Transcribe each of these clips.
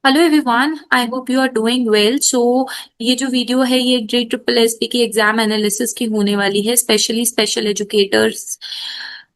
Hello everyone, I hope you are doing well. So ये जो video है ये जे ट्रिपल एस पी की एग्जाम एनालिसिस की होने वाली है, स्पेशली स्पेशल एजुकेटर्स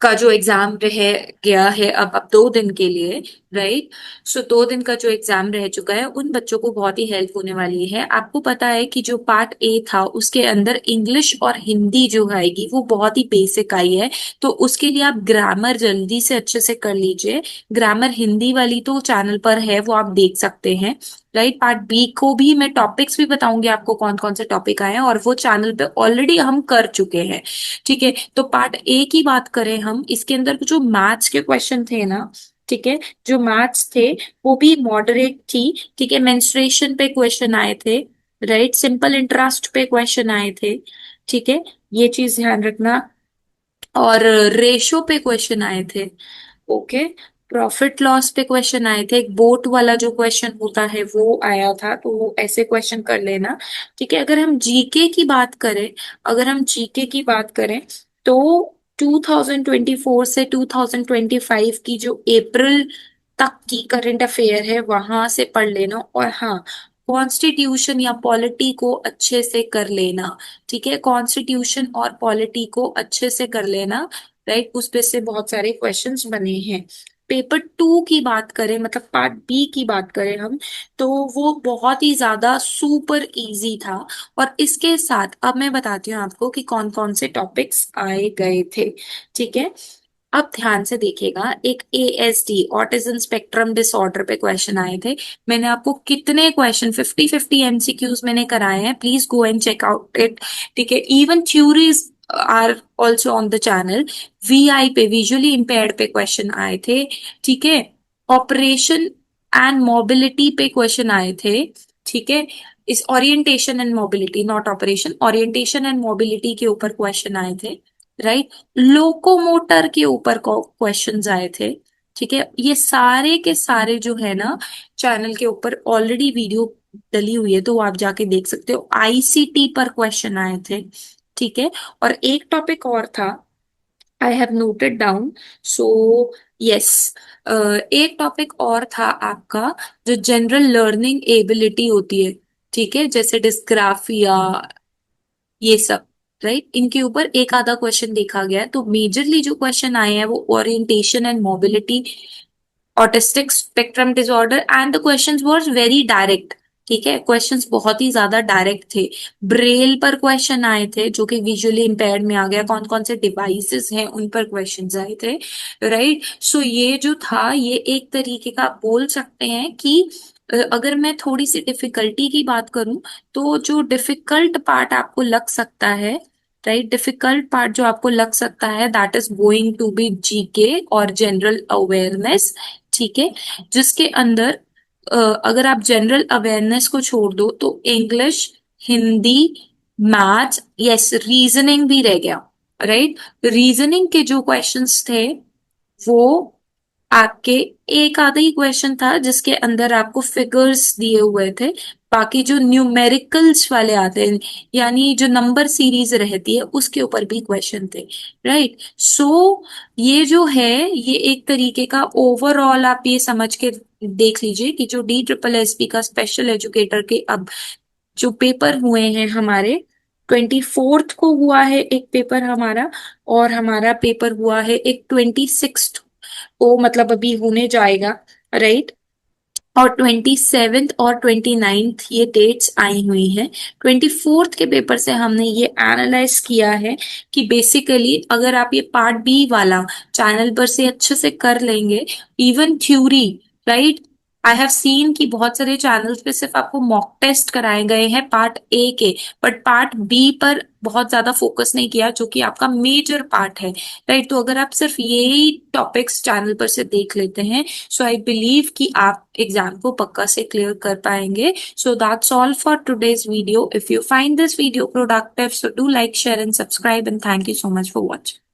का जो एग्जाम रह गया है अब 2 दिन के लिए। राइट। सो 2 दिन का जो एग्जाम रह चुका है उन बच्चों को बहुत ही हेल्प होने वाली है। आपको पता है कि जो पार्ट ए था उसके अंदर इंग्लिश और हिंदी जो आएगी वो बहुत ही बेसिक आई है। तो उसके लिए आप ग्रामर जल्दी से अच्छे से कर लीजिए। ग्रामर हिंदी वाली तो चैनल पर है, वो आप देख सकते हैं। राइट। पार्ट बी को भी मैं टॉपिक्स भी बताऊंगी आपको कौन कौन से टॉपिक आए हैं, और वो चैनल पे ऑलरेडी हम कर चुके हैं। ठीक है। तो पार्ट ए की बात करें हम, इसके अंदर जो मैथ्स के क्वेश्चन थे ना, ठीक है, जो मैथ्स थे वो भी मॉडरेट थी। ठीक है। मेंस्ट्रुएशन पे क्वेश्चन आए थे। राइट। सिंपल इंटरेस्ट पे क्वेश्चन आए थे। ठीक है। ये चीज ध्यान रखना। और रेशो पे क्वेश्चन आए थे। ओके। प्रॉफिट लॉस पे क्वेश्चन आए थे। एक बोट वाला जो क्वेश्चन होता है वो आया था, तो वो ऐसे क्वेश्चन कर लेना। ठीक है। अगर हम जीके की बात करें तो 2024 से 2025 की जो अप्रैल तक की करंट अफेयर है वहां से पढ़ लेना। और हाँ, कॉन्स्टिट्यूशन या पॉलिटी को अच्छे से कर लेना। ठीक है। कॉन्स्टिट्यूशन और पॉलिटी को अच्छे से कर लेना। राइट। उस पे से बहुत सारे क्वेश्चंस बने हैं। पेपर 2 की बात करें, मतलब पार्ट बी की बात करें हम, तो वो बहुत ही ज्यादा सुपर इजी था। और इसके साथ अब मैं बताती हूँ आपको कि कौन कौन से टॉपिक्स आए गए थे। ठीक है। अब ध्यान से देखिएगा, एक एएसडी ऑटिज्म स्पेक्ट्रम डिसऑर्डर पे क्वेश्चन आए थे। मैंने आपको कितने क्वेश्चन 50-50 एमसीक्यूज मैंने कराए हैं, please go and check out it. ठीक है। Even theories are also on the channel. VI पे, विजुअली इम्पेयर्ड पे क्वेश्चन आए थे। ठीक है। ऑपरेशन एंड मोबिलिटी पे क्वेश्चन आए थे। ठीक है। इस orientation and mobility, not operation, orientation and mobility के ऊपर क्वेश्चन आए थे। राइट। लोकोमोटर के ऊपर क्वेश्चंस आए थे। ठीक है। ये सारे के सारे जो है ना, चैनल के ऊपर ऑलरेडी वीडियो डली हुई है, तो वो आप जाके देख सकते हो। आईसीटी पर क्वेश्चन आए थे। ठीक है। और एक टॉपिक और था, I have noted down. So yes, एक टॉपिक और था आपका, जो जनरल लर्निंग एबिलिटी होती है। ठीक है। जैसे डिस्ग्राफिया, ये सब। राइट। इनके ऊपर एक आधा क्वेश्चन देखा गया है। तो मेजरली जो क्वेश्चन आए हैं वो orientation and mobility, autistic spectrum disorder, and the questions was very direct. ठीक है। क्वेश्चंस बहुत ही ज्यादा डायरेक्ट थे। ब्रेल पर क्वेश्चन आए थे, जो कि विजुअली इम्पेयर्ड में आ गया। कौन कौन से डिवाइसेस हैं उन पर क्वेश्चंस आए थे। राइट। सो ये जो था, ये एक तरीके का आप बोल सकते हैं कि अगर मैं थोड़ी सी डिफिकल्टी की बात करूं, तो जो डिफिकल्ट पार्ट आपको लग सकता है, राइट, डिफिकल्ट पार्ट जो आपको लग सकता है, that is going to be GK और जनरल अवेयरनेस। ठीक है। जिसके अंदर अगर आप जनरल अवेयरनेस को छोड़ दो तो English, Hindi, math, yes, reasoning भी रह गया। राइट। रीजनिंग के जो क्वेश्चंस थे वो आपके, एक आधा ही क्वेश्चन था जिसके अंदर आपको फिगर्स दिए हुए थे। बाकी जो न्यूमेरिकल्स वाले आते हैं, यानी जो नंबर सीरीज रहती है, उसके ऊपर भी क्वेश्चन थे। राइट। सो ये जो है, ये एक तरीके का ओवरऑल आप ये समझ के देख लीजिए कि जो डी ट्रिपल एस पी का स्पेशल एजुकेटर के अब जो पेपर हुए हैं हमारे, 24th को हुआ है एक पेपर हमारा, और हमारा पेपर हुआ है एक 26th को, मतलब अभी होने जाएगा। राइट। और 27th और 29th ये डेट्स आई हुई हैं। 24th के पेपर से हमने ये एनालाइज किया है कि बेसिकली अगर आप ये पार्ट बी वाला चैनल पर से अच्छे से कर लेंगे, even theory, right, I have seen कि बहुत सारे चैनल्स पे सिर्फ आपको मॉक टेस्ट कराए गए हैं पार्ट ए के, बट पार्ट बी पर बहुत ज्यादा फोकस नहीं किया, जो कि आपका मेजर पार्ट है। राइट। तो अगर आप सिर्फ यही टॉपिक्स चैनल पर से देख लेते हैं, सो आई बिलीव कि आप एग्जाम को पक्का से क्लियर कर पाएंगे। So that's all for today's video. If you find this video productive, so do like, share and subscribe, and thank you so much for watching.